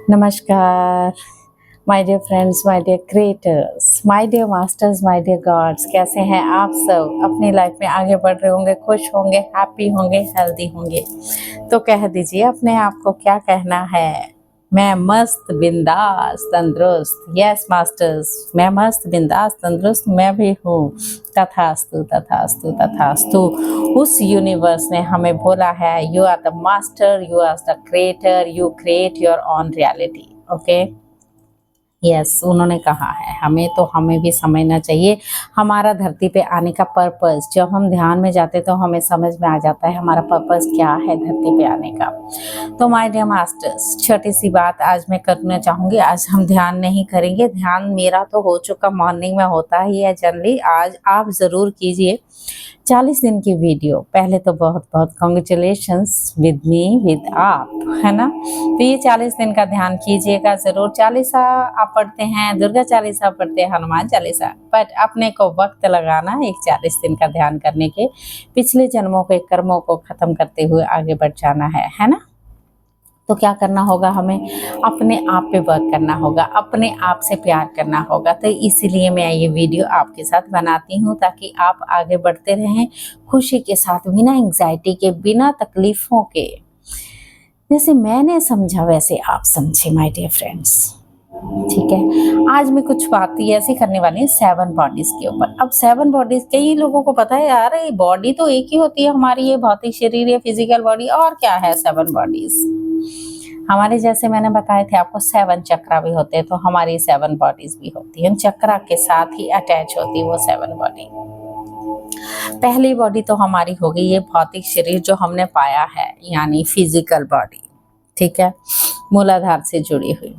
नमस्कार my dear friends, my dear creators, my dear masters, my dear gods. कैसे हैं आप सब? अपनी लाइफ में आगे बढ़ रहे होंगे, खुश होंगे, हैप्पी होंगे, हेल्दी होंगे। तो कह दीजिए अपने आप को क्या कहना है। मैं मस्त बिंदास तंदुरुस्त। यस मास्टर्स, मैं मस्त बिंदास तंदुरुस्त मैं भी हूँ। तथास्तु तथास्तु तथास्तु। उस यूनिवर्स ने हमें बोला है, you are the master, you are the creator, you create your own reality. Okay, yes उन्होंने कहा है हमें भी समझना चाहिए हमारा धरती पे आने का पर्पस। जब हम ध्यान में जाते तो हमें समझ में आ जाता है हमारा पर्पस क्या है धरती पे आने का। तो माय डियर मास्टर्स, छोटी सी बात आज मैं करना चाहूँगी। आज हम ध्यान नहीं करेंगे, ध्यान मेरा तो हो चुका, मॉर्निंग में होता ही है जनरली। आज आप ज़रूर कीजिए 40 दिन की वीडियो। पहले तो बहुत बहुत कॉन्ग्रेचुलेशंस विद मी, विद आप, है ना। तो ये 40 दिन का ध्यान कीजिएगा ज़रूर। चालीसा आप पढ़ते हैं, दुर्गा चालीसा पढ़ते हैं, हनुमान चालीसा, बट अपने को वक्त लगाना एक 40 दिन का ध्यान करने के, पिछले जन्मों के कर्मों को ख़त्म करते हुए आगे बढ़ जाना है ना। तो क्या करना होगा, हमें अपने आप पे वर्क करना होगा, अपने आप से प्यार करना होगा। तो इसीलिए मैं ये वीडियो आपके साथ बनाती हूँ ताकि आप आगे बढ़ते रहें खुशी के साथ, बिना एंग्जाइटी के, बिना तकलीफ़ों के। जैसे मैंने समझा वैसे आप समझे माय डियर फ्रेंड्स, ठीक है। आज मैं कुछ बात ऐसी करने वाली हूँ 7 बॉडीज के ऊपर। अब 7 बॉडीज, कई लोगों को पता है यार ये बॉडी तो एक ही होती है हमारी, ये भौतिक शरीर, ये फिजिकल बॉडी, और क्या है 7 बॉडीज हमारे। जैसे मैंने बताए थे आपको 7 चक्रा भी होते हैं, तो हमारी 7 बॉडीज भी होती है। चक्रा के साथ ही अटैच होती है वो 7 बॉडी। पहली बॉडी तो हमारी हो गई ये भौतिक शरीर जो हमने पाया है, यानी फिजिकल बॉडी, ठीक है, मूलाधार से जुड़ी हुई।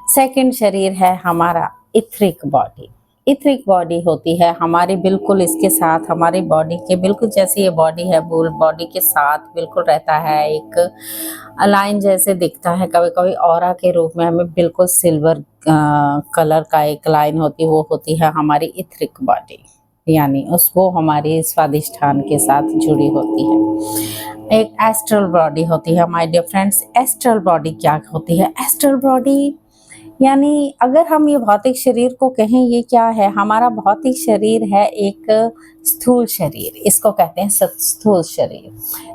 सेकंड शरीर है हमारा इथरिक बॉडी। इथरिक बॉडी होती है हमारी बिल्कुल इसके साथ, हमारी बॉडी के बिल्कुल जैसे ये बॉडी है, बॉडी के साथ बिल्कुल रहता है, एक लाइन जैसे दिखता है कभी कभी ऑरा के रूप में हमें, बिल्कुल सिल्वर कलर का एक लाइन होती है, वो होती है हमारी इथरिक बॉडी, यानी वो हमारी स्वादिष्ठान के साथ जुड़ी होती है। एक एस्ट्रल बॉडी होती है my dear friends. Astral body क्या होती है? एस्ट्रल बॉडी यानी अगर हम ये भौतिक शरीर को कहें, ये क्या है, हमारा भौतिक शरीर है एक स्थूल शरीर, इसको कहते हैं स्थूल शरीर।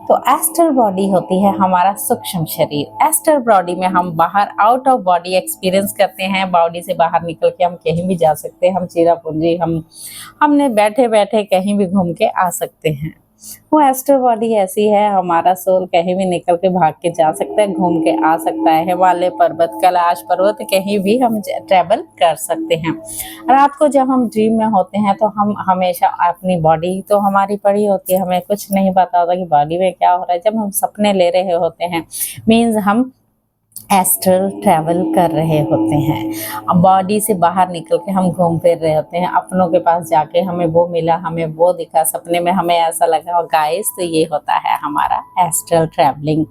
तो एस्ट्रल बॉडी होती है हमारा सूक्ष्म शरीर। एस्ट्रल बॉडी में हम बाहर आउट ऑफ बॉडी एक्सपीरियंस करते हैं, बॉडी से बाहर निकल के हम कहीं भी जा सकते हैं, हम चीरापूंजी, हमने बैठे बैठे कहीं भी घूम के आ सकते हैं। वो एस्ट्रल बॉडी ऐसी है, हमारा सोल कहीं भी निकल के भाग के जा सकता है, घूम के आ सकता है, हिमालय पर्वत, कैलाश पर्वत, कहीं भी हम ट्रैवल कर सकते हैं। रात को जब हम ड्रीम में होते हैं तो हम हमेशा अपनी बॉडी तो हमारी पड़ी होती है, हमें कुछ नहीं पता होता कि बॉडी में क्या हो रहा है। जब हम सपने ले रहे होते हैं मीन्स हम एस्ट्रल ट्रैवल कर रहे होते हैं। अब बॉडी से बाहर निकल के हम घूम फिर रहे होते हैं, अपनों के पास जाके हमें वो मिला, हमें वो दिखा, सपने में हमें ऐसा लगा। और गाइस, तो ये होता है हमारा एस्ट्रल ट्रैवलिंग,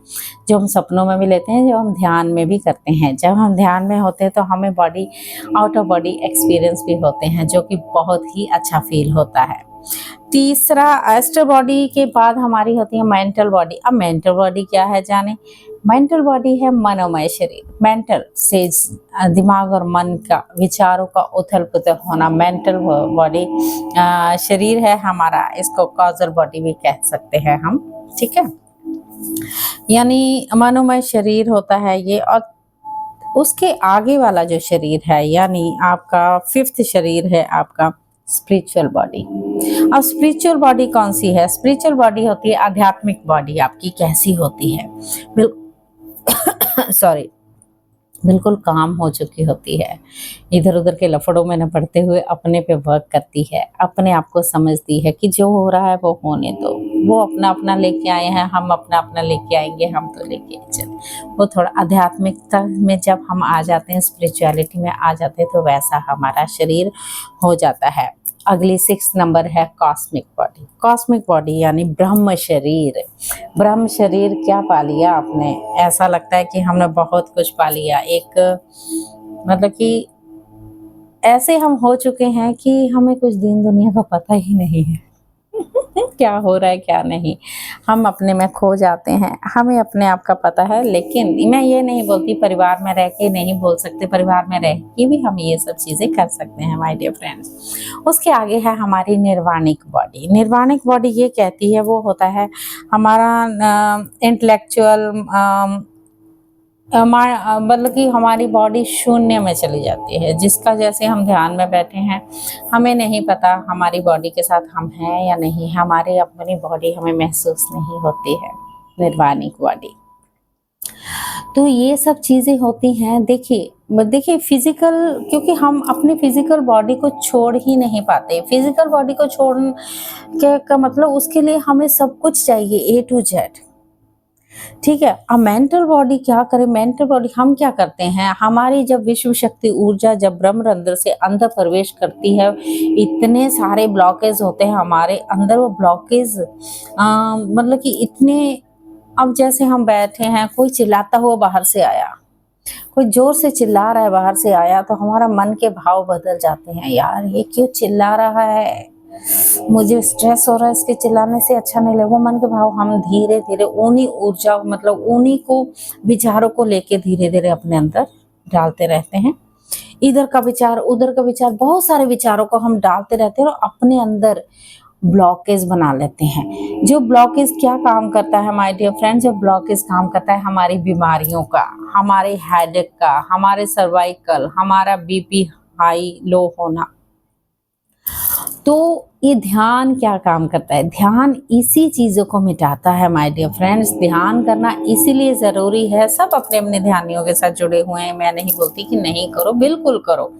जो हम सपनों में भी लेते हैं, जो हम ध्यान में भी करते हैं। जब हम ध्यान में होते हैं तो हमें body out of body experience भी होते हैं, जो कि बहुत ही अच्छा फील होता है। तीसरा, एस्ट्रल बॉडी के बाद हमारी होती है मेंटल बॉडी। अब मेंटल बॉडी क्या है जाने। मेंटल बॉडी है मनोमय शरीर। मेंटल से दिमाग और मन का, विचारों का उथल पुथल होना, मेंटल बॉडी शरीर है हमारा। इसको कॉजल बॉडी भी कह सकते हैं हम, ठीक है, यानी मनोमय शरीर होता है ये। और उसके आगे वाला जो शरीर है, यानी आपका 5th शरीर है आपका स्पिरिचुअल बॉडी। अब स्पिरिचुअल बॉडी कौन सी है? स्पिरिचुअल बॉडी होती है आध्यात्मिक बॉडी। आपकी कैसी होती है? सॉरी, बिल्कुल काम हो चुकी होती है, इधर उधर के लफड़ों में न पड़ते हुए अपने पे वर्क करती है, अपने आप को समझती है कि जो हो रहा है वो होने दो, वो अपना अपना लेके आए हैं, हम अपना अपना लेके आएंगे, हम तो लेके चल। वो थोड़ा आध्यात्मिकता में जब हम आ जाते हैं, स्पिरिचुअलिटी में आ जाते हैं, तो वैसा हमारा शरीर हो जाता है। अगली 6 नंबर है कॉस्मिक बॉडी। कॉस्मिक बॉडी यानी ब्रह्म शरीर। ब्रह्म शरीर क्या पा लिया आपने? ऐसा लगता है कि हमने बहुत कुछ पा लिया। एक मतलब कि ऐसे हम हो चुके हैं कि हमें कुछ दीन दुनिया का पता ही नहीं है। क्या हो रहा है क्या नहीं, हम अपने में खो जाते हैं, हमें अपने आप का पता है। लेकिन मैं ये नहीं बोलती परिवार में रह के नहीं बोल सकते, परिवार में रह के भी हम ये सब चीज़ें कर सकते हैं माय डियर फ्रेंड्स। उसके आगे है हमारी निर्वाणिक बॉडी। निर्वाणिक बॉडी ये कहती है, वो होता है हमारा इंटेलेक्चुअल, मतलब कि हमारी बॉडी शून्य में चली जाती है, जिसका जैसे हम ध्यान में बैठे हैं, हमें नहीं पता हमारी बॉडी के साथ हम हैं या नहीं, हमारी अपनी बॉडी हमें महसूस नहीं होती है, निर्वाणिक बॉडी। तो ये सब चीज़ें होती हैं। देखिए फिजिकल, क्योंकि हम अपनी फिजिकल बॉडी को छोड़ ही नहीं पाते। फिजिकल बॉडी को छोड़ के का मतलब उसके लिए हमें सब कुछ चाहिए A to Z, ठीक है। अब मेंटल बॉडी क्या करे, मेंटल बॉडी हम क्या करते हैं, हमारी जब विश्व शक्ति ऊर्जा जब ब्रह्मरंध्र से अंदर प्रवेश करती है, इतने सारे ब्लॉकेज होते हैं हमारे अंदर। वो ब्लॉकेज मतलब कि इतने, अब जैसे हम बैठे हैं, कोई चिल्लाता हुआ बाहर से आया, कोई जोर से चिल्ला रहा है बाहर से आया, तो हमारा मन के भाव बदल जाते हैं, यार ये क्यों चिल्ला रहा है, मुझे स्ट्रेस हो रहा है इसके चिल्लाने से, अच्छा नहीं लगा। वो मन के भाव हम धीरे धीरे उन्हीं ऊर्जा, मतलब उन्हीं को विचारों को लेके धीरे धीरे अपने अंदर डालते रहते हैं। इधर का विचार उधर का विचार, बहुत सारे विचारों को हम डालते रहते हैं और अपने अंदर ब्लॉकेज बना लेते हैं। जो ब्लॉकेज क्या काम करता है माय डियर फ्रेंड्स, जो ब्लॉकेज काम करता है हमारी बीमारियों का, हमारे हेडेक का, हमारे सर्वाइकल, हमारा बीपी हाई लो होना। तो ये ध्यान क्या काम करता है, ध्यान इसी चीज़ों को मिटाता है माय डियर फ्रेंड्स। ध्यान करना इसीलिए ज़रूरी है। सब अपने अपने ध्यानियों के साथ जुड़े हुए हैं, मैं नहीं बोलती कि नहीं करो, बिल्कुल करो,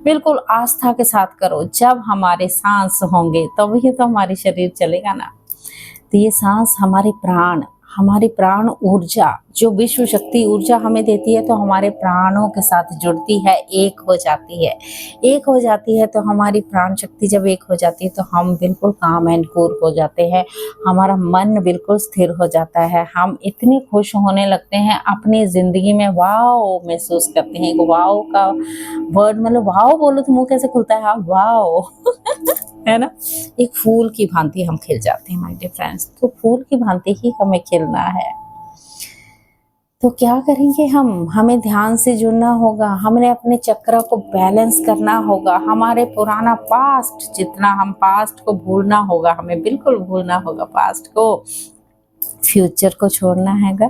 बिल्कुल आस्था के साथ करो। जब हमारे सांस होंगे तभी तो हमारी शरीर चलेगा ना। तो ये सांस हमारी प्राण ऊर्जा, जो विश्व शक्ति ऊर्जा हमें देती है, तो हमारे प्राणों के साथ जुड़ती है, एक हो जाती है। एक हो जाती है तो हमारी प्राण शक्ति जब एक हो जाती है तो हम बिल्कुल काम एंड कूल हो जाते हैं, हमारा मन बिल्कुल स्थिर हो जाता है, हम इतने खुश होने लगते हैं अपनी ज़िंदगी में। वाओ महसूस करते हैं। एक वाओ का वर्ड, मतलब वाओ बोलो तो मुँह कैसे खुलता है, हाँ वाओ है ना। एक फूल की भांति हम खिल जाते हैं माय डियर फ्रेंड्स। तो फूल की भांति ही हमें खिलना है। तो क्या करेंगे हमें ध्यान से जुड़ना होगा, हमें अपने चक्र को बैलेंस करना होगा, हमारे पुराना पास्ट, जितना हम पास्ट को भूलना होगा, हमें बिल्कुल भूलना होगा पास्ट को। फ्यूचर को छोड़ना हैगा,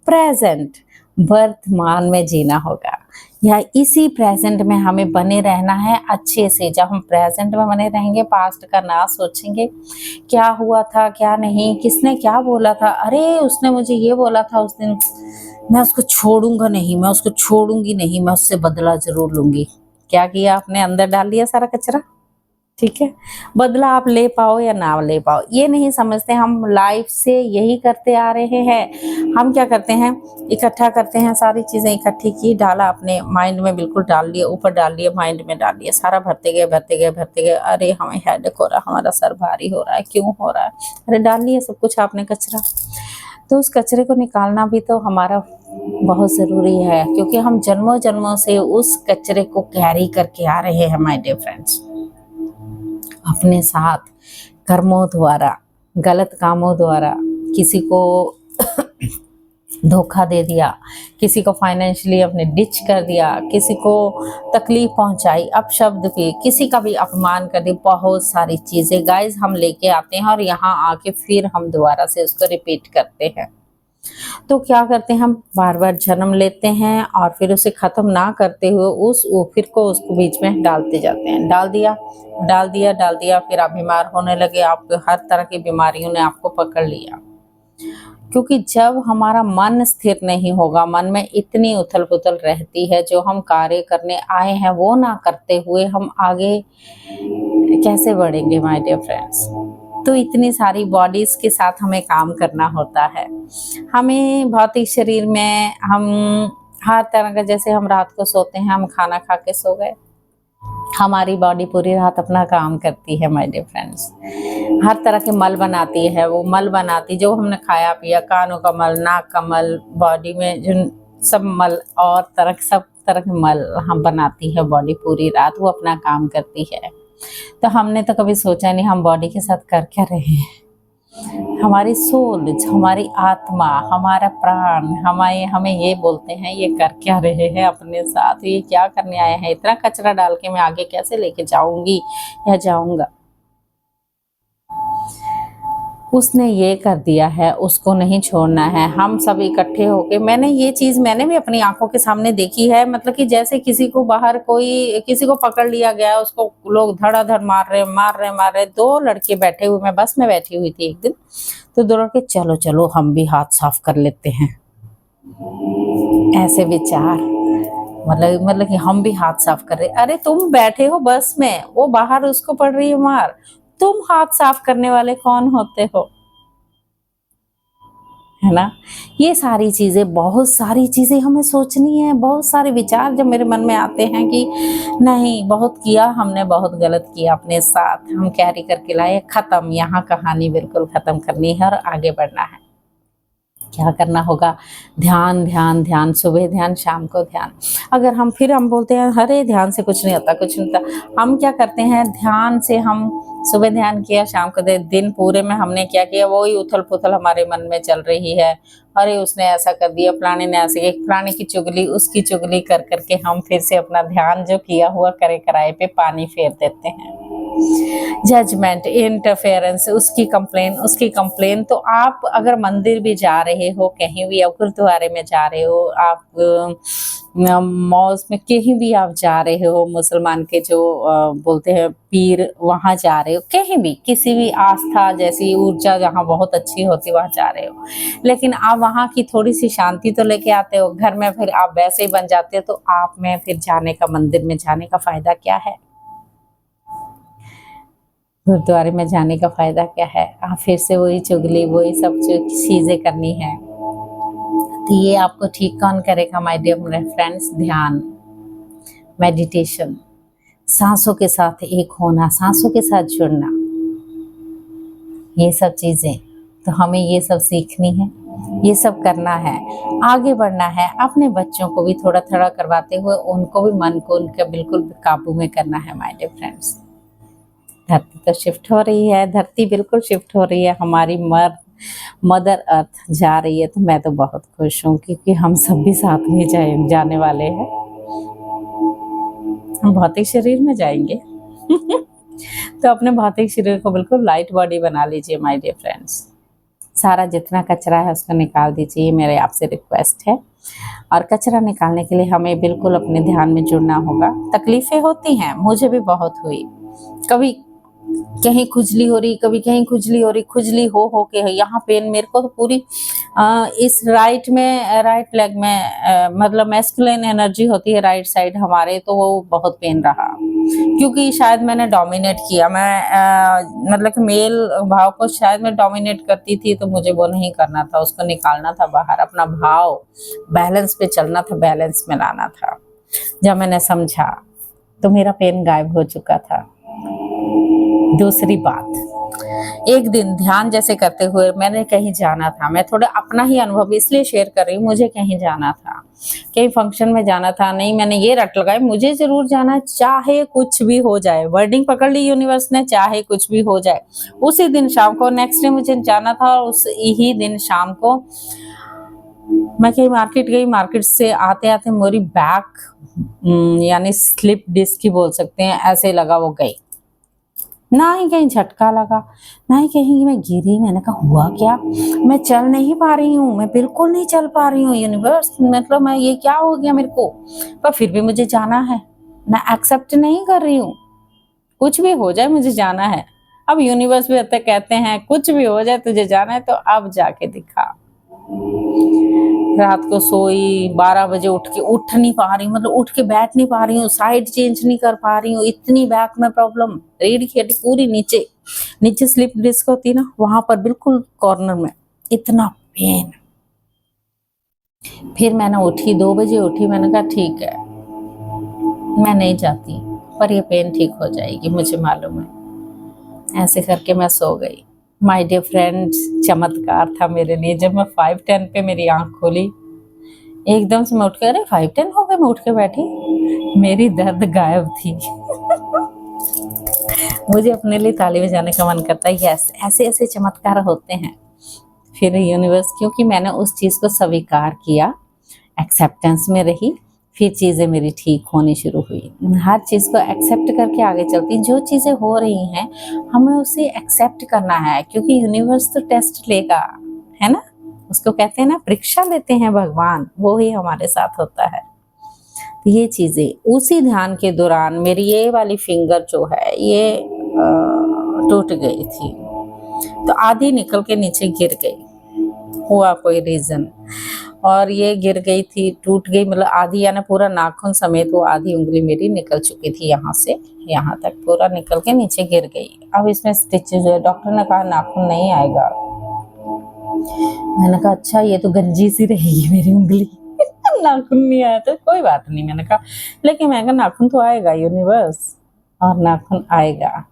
प्रेजेंट वर्तमान में जीना होगा, या इसी प्रेजेंट में हमें बने रहना है अच्छे से। जब हम प्रेजेंट में बने रहेंगे, पास्ट का ना सोचेंगे, क्या हुआ था क्या नहीं, किसने क्या बोला था, अरे उसने मुझे ये बोला था उस दिन, मैं उसको छोड़ूंगा नहीं, मैं उसको छोड़ूंगी नहीं, मैं उससे बदला जरूर लूंगी। क्या किया आपने, अंदर डाल दिया सारा कचरा, ठीक है। बदला आप ले पाओ या ना ले पाओ ये नहीं समझते, हम लाइफ से यही करते आ रहे हैं। हम क्या करते हैं, इकट्ठा करते हैं, सारी चीज़ें इकट्ठी की, डाला अपने माइंड में, बिल्कुल डाल दिया, ऊपर डाल दिया, माइंड में डाल दिया, सारा भरते गए भरते गए भरते गए। अरे हमें हेडेक हो रहा है, हमारा सर भारी हो रहा है, क्यों हो रहा है, अरे डाल लिया सब कुछ आपने कचरा। तो उस कचरे को निकालना भी तो हमारा बहुत ज़रूरी है, क्योंकि हम जन्मों जन्मों से उस कचरे को कैरी करके आ रहे हैं माय डियर फ्रेंड्स, अपने साथ, कर्मों द्वारा, गलत कामों द्वारा। किसी को धोखा दे दिया, किसी को फाइनेंशियली अपने डिच कर दिया, किसी को तकलीफ पहुंचाई, अपशब्द भी, किसी का भी अपमान कर दिया, बहुत सारी चीज़ें गाइस हम लेके आते हैं और यहाँ आके फिर हम दोबारा से उसको रिपीट करते हैं। तो क्या करते हैं, हम बार बार जन्म लेते हैं और फिर उसे ख़त्म ना करते हुए उसको बीच में डालते जाते हैं। डाल दिया डाल दिया डाल दिया, फिर आप बीमार होने लगे, आपको हर तरह की बीमारियों ने आपको पकड़ लिया। क्योंकि जब हमारा मन स्थिर नहीं होगा, मन में इतनी उथल पुथल रहती है, जो हम कार्य करने आए हैं वो ना करते हुए हम आगे कैसे बढ़ेंगे माय डियर फ्रेंड्स। तो इतनी सारी बॉडीज के साथ हमें काम करना होता है। हमें भौतिक शरीर में हम हर तरह का, जैसे हम रात को सोते हैं, हम खाना खा के सो गए, हमारी बॉडी पूरी रात अपना काम करती है माय डियर फ्रेंड्स। हर तरह के मल बनाती है, वो मल बनाती जो हमने खाया पिया, कानों का मल, नाक का मल, बॉडी में जो सब मल और सब तरह के मल हम बनाती है बॉडी पूरी रात, वो अपना काम करती है। तो हमने तो कभी सोचा नहीं हम बॉडी के साथ कर क्या रहे हैं। हमारी सोल, हमारी आत्मा, हमारा प्राण हमें हमें ये बोलते हैं ये कर क्या रहे हैं अपने साथ, ये क्या करने आए हैं, इतना कचरा डाल के मैं आगे कैसे लेके जाऊंगी या जाऊंगा। उसने ये कर दिया है, उसको नहीं छोड़ना है। हम सब इकट्ठे होके, मैंने ये चीज़ मैंने भी अपनी आंखों के सामने देखी है, मतलब कि जैसे किसी को बाहर कोई किसी को पकड़ लिया गया, उसको लोग धड़ाधड़ मार रहे। दो लड़के बैठे हुए, मैं बस में बैठी हुई थी एक दिन, तो दो लड़के चलो चलो हम भी हाथ साफ कर लेते हैं, ऐसे विचार, मतलब कि हम भी हाथ साफ कर रहे। अरे तुम बैठे हो बस में, वो बाहर उसको पड़ रही है मार, तुम हाथ साफ करने वाले कौन होते हो, है ना। ये सारी चीज़ें, बहुत सारी चीज़ें हमें सोचनी है, बहुत सारे विचार जब मेरे मन में आते हैं कि नहीं बहुत किया हमने, बहुत गलत किया अपने साथ, हम कैरी करके लाए, ख़त्म, यहाँ कहानी बिल्कुल ख़त्म करनी है और आगे बढ़ना है। क्या करना होगा, ध्यान ध्यान ध्यान, सुबह ध्यान शाम को ध्यान। अगर हम बोलते हैं अरे ध्यान से कुछ नहीं होता, कुछ नहीं होता, हम क्या करते हैं, ध्यान से हम सुबह ध्यान किया, शाम को दिन पूरे में हमने क्या किया, वही उथल पुथल हमारे मन में चल रही है। अरे उसने ऐसा कर दिया, फलाने ने ऐसे किया, फलाने की चुगली उसकी चुगली कर करके हम फिर से अपना ध्यान जो किया हुआ करे कराए पे पानी फेर देते हैं। जजमेंट, इंटरफेरेंस, उसकी कंप्लेन। तो आप अगर मंदिर भी जा रहे हो, कहीं भी आप गुरुद्वारे में जा रहे हो, आप मॉल्स में कहीं भी आप जा रहे हो, मुसलमान के जो बोलते हैं पीर, वहाँ जा रहे हो, कहीं भी किसी भी आस्था जैसी ऊर्जा जहाँ बहुत अच्छी होती वहाँ जा रहे हो, लेकिन आप वहाँ की थोड़ी सी शांति तो लेके आते हो, घर में फिर आप वैसे ही बन जाते हो, तो आप में फिर जाने का, मंदिर में जाने का फायदा क्या है, गुरुद्वारे में जाने का फ़ायदा क्या है। आप फिर से वही चुगली, वही सब चीज़ें करनी है। तो ये आपको ठीक कौन करेगा माय डियर फ्रेंड्स, ध्यान, मेडिटेशन, सांसों के साथ एक होना, सांसों के साथ जुड़ना, ये सब चीज़ें तो हमें ये सब सीखनी है, ये सब करना है, आगे बढ़ना है। अपने बच्चों को भी थोड़ा थोड़ा करवाते हुए उनको भी, मन को उनके बिल्कुल काबू में करना है माय डियर फ्रेंड्स। धरती तो शिफ्ट हो रही है, धरती बिल्कुल शिफ्ट हो रही है, हमारी मदर अर्थ जा रही है, तो मैं तो बहुत खुश हूँ क्योंकि हम सब भी साथ में जाने वाले हैं, हम भौतिक शरीर में जाएंगे तो अपने भौतिक शरीर को बिल्कुल लाइट बॉडी बना लीजिए माय डियर फ्रेंड्स। सारा जितना कचरा है उसको निकाल दीजिए, मेरे आपसे रिक्वेस्ट है। और कचरा निकालने के लिए हमें बिल्कुल अपने ध्यान में जुड़ना होगा। तकलीफ़ें होती हैं, मुझे भी बहुत हुई, कभी कहीं खुजली हो रही, कभी कहीं खुजली हो रही, खुजली हो के यहाँ पेन, मेरे को तो पूरी इस राइट लेग में, मतलब मैस्कुलिन एनर्जी होती है राइट साइड हमारे, तो वो बहुत पेन रहा, क्योंकि शायद मैंने डोमिनेट किया, मैं मतलब कि मेल भाव को शायद मैं डोमिनेट करती थी, तो मुझे वो नहीं करना था, उसको निकालना था बाहर, अपना भाव बैलेंस पे चलना था, बैलेंस में लाना था। जब मैंने समझा तो मेरा पेन गायब हो चुका था। दूसरी बात, एक दिन ध्यान जैसे करते हुए मैंने कहीं जाना था, मैं थोड़ा अपना ही अनुभव इसलिए शेयर कर रही हूँ, मुझे कहीं जाना था, कहीं फंक्शन में जाना था, नहीं मैंने ये रट लगाई मुझे जरूर जाना है, चाहे कुछ भी हो जाए, वर्डिंग पकड़ ली यूनिवर्स ने, चाहे कुछ भी हो जाए। उसी दिन शाम को, नेक्स्ट डे मुझे जाना था, और उस ही दिन शाम को मैं कहीं मार्केट गई, मार्केट से आते आते मेरी बैक यानी स्लिप डिस्क ही बोल सकते हैं, ऐसे लगा वो गई, ना ही कहीं झटका लगा, ना ही कहीं मैं गिरी। मैंने कहा हुआ क्या, मैं चल नहीं पा रही हूँ, मैं बिल्कुल नहीं चल पा रही हूँ, यूनिवर्स मतलब मैं ये क्या हो गया मेरे को, पर फिर भी मुझे जाना है, मैं एक्सेप्ट नहीं कर रही हूँ, कुछ भी हो जाए मुझे जाना है। अब यूनिवर्स भी कहते हैं कुछ भी हो जाए तुझे जाना है, तो अब जाके दिखा। रात को सोई, 12 बजे उठ नहीं पा रही हूँ, मतलब उठ के बैठ नहीं पा रही हूँ, साइड चेंज नहीं कर पा रही हूँ, इतनी बैक में प्रॉब्लम, रीढ़ की हड्डी पूरी नीचे स्लिप डिस्क होती है ना, वहां पर बिल्कुल कॉर्नर में इतना पेन। फिर मैंने उठी, 2 बजे उठी, मैंने कहा ठीक है मैं नहीं जाती, पर ये पेन ठीक हो जाएगी, मुझे मालूम है। ऐसे करके मैं सो गई। माय डियर फ्रेंड्स, चमत्कार था मेरे लिए जब मैं 5:10 पे मेरी आंख खोली, एकदम से मैं उठ के, अरे 5:10 हो गए, मैं उठ के बैठी, मेरी दर्द गायब थी मुझे अपने लिए ताली बजाने का मन करता है। यस, ऐसे ऐसे चमत्कार होते हैं। फिर यूनिवर्स, क्योंकि मैंने उस चीज़ को स्वीकार किया, एक्सेप्टेंस में रही, फिर चीज़ें मेरी ठीक होनी शुरू हुई। हर चीज़ को एक्सेप्ट करके आगे चलती, जो चीज़ें हो रही हैं हमें उसे एक्सेप्ट करना है, क्योंकि यूनिवर्स तो टेस्ट लेगा, है ना। उसको कहते हैं ना, परीक्षा लेते हैं भगवान, वो ही हमारे साथ होता है। ये चीज़ें उसी ध्यान के दौरान मेरी ये वाली फिंगर जो है ये टूट गई थी, तो आधी निकल के नीचे गिर गई, हुआ कोई रीज़न, और ये गिर गई थी, टूट गई, मतलब आधी, यानी पूरा नाखून समेत वो आधी उंगली मेरी निकल चुकी थी, यहाँ से यहाँ तक पूरा निकल के नीचे गिर गई। अब इसमें स्टिचेज है, डॉक्टर ने कहा नाखून नहीं आएगा। मैंने कहा अच्छा, ये तो गंजी सी रहेगी मेरी उंगली। नाखून नहीं आया तो कोई बात नहीं, मैंने कहा, लेकिन मैंने कहा नाखून तो आएगा यूनिवर्स, और नाखून आएगा।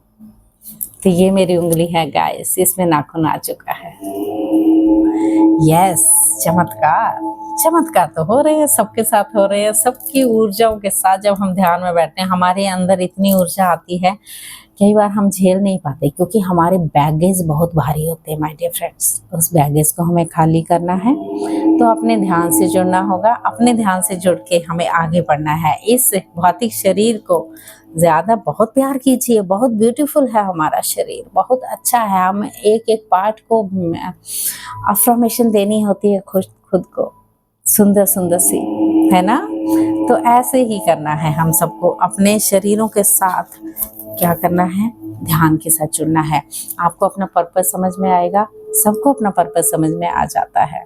तो ये मेरी उंगली है गाइस, इसमें नाखून आ चुका है। यस, चमत्कार, चमत्कार तो हो रहे हैं, सबके साथ हो रहे हैं। सबकी ऊर्जाओं के साथ जब हम ध्यान में बैठते हैं, हमारे अंदर इतनी ऊर्जा आती है, कई बार हम झेल नहीं पाते, क्योंकि हमारे बैगेज बहुत भारी होते हैं माय डियर फ्रेंड्स। उस बैगेज को हमें खाली करना है, तो अपने ध्यान से जुड़ना होगा। अपने ध्यान से जुड़ के हमें आगे बढ़ना है। इस भौतिक शरीर को ज़्यादा बहुत प्यार कीजिए, बहुत ब्यूटीफुल है हमारा शरीर, बहुत अच्छा है। हम एक एक पार्ट को अफर्मेशन देनी होती है खुद को, सुंदर सुंदर सी, है ना। तो ऐसे ही करना है हम सबको, अपने शरीरों के साथ क्या करना है, ध्यान के साथ जुड़ना है। आपको अपना पर्पस समझ में आएगा, सबको अपना पर्पस समझ में आ जाता है।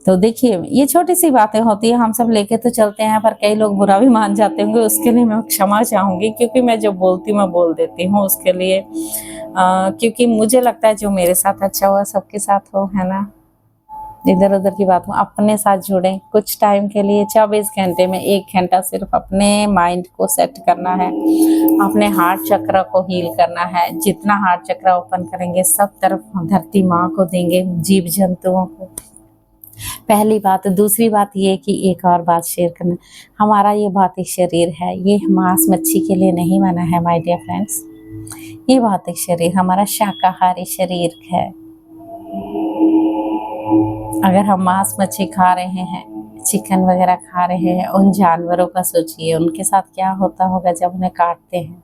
तो देखिए, ये छोटी सी बातें होती है, हम सब लेके तो चलते हैं, पर कई लोग बुरा भी मान जाते होंगे, उसके लिए मैं क्षमा चाहूँगी, क्योंकि मैं जो बोलती मैं बोल देती हूँ उसके लिए, क्योंकि मुझे लगता है जो मेरे साथ अच्छा हुआ सबके साथ हो, है ना। इधर उधर की बात हो, अपने साथ जुड़ें कुछ टाइम के लिए। 24 घंटे में 1 घंटा सिर्फ अपने माइंड को सेट करना है, अपने हार्ट चक्र को हील करना है। जितना हार्ट चक्र ओपन करेंगे, सब तरफ धरती माँ को देंगे, जीव जंतुओं को। पहली बात। दूसरी बात ये कि एक और बात शेयर करना, हमारा ये भौतिक शरीर है, ये मांस मच्छी के लिए नहीं बना है माय डियर फ्रेंड्स। ये भौतिक शरीर हमारा शाकाहारी शरीर है। अगर हम मांस मच्छी खा रहे हैं, चिकन वगैरह खा रहे हैं, उन जानवरों का सोचिए, उनके साथ क्या होता होगा जब उन्हें काटते हैं।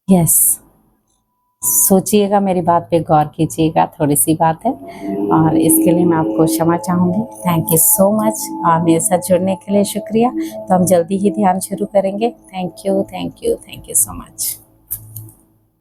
यस, सोचिएगा, मेरी बात पे गौर कीजिएगा, थोड़ी सी बात है, और इसके लिए मैं आपको क्षमा चाहूँगी। थैंक यू सो मच, और मेरे साथ जुड़ने के लिए शुक्रिया। तो हम जल्दी ही ध्यान शुरू करेंगे। Thank you, thank you, thank you so much.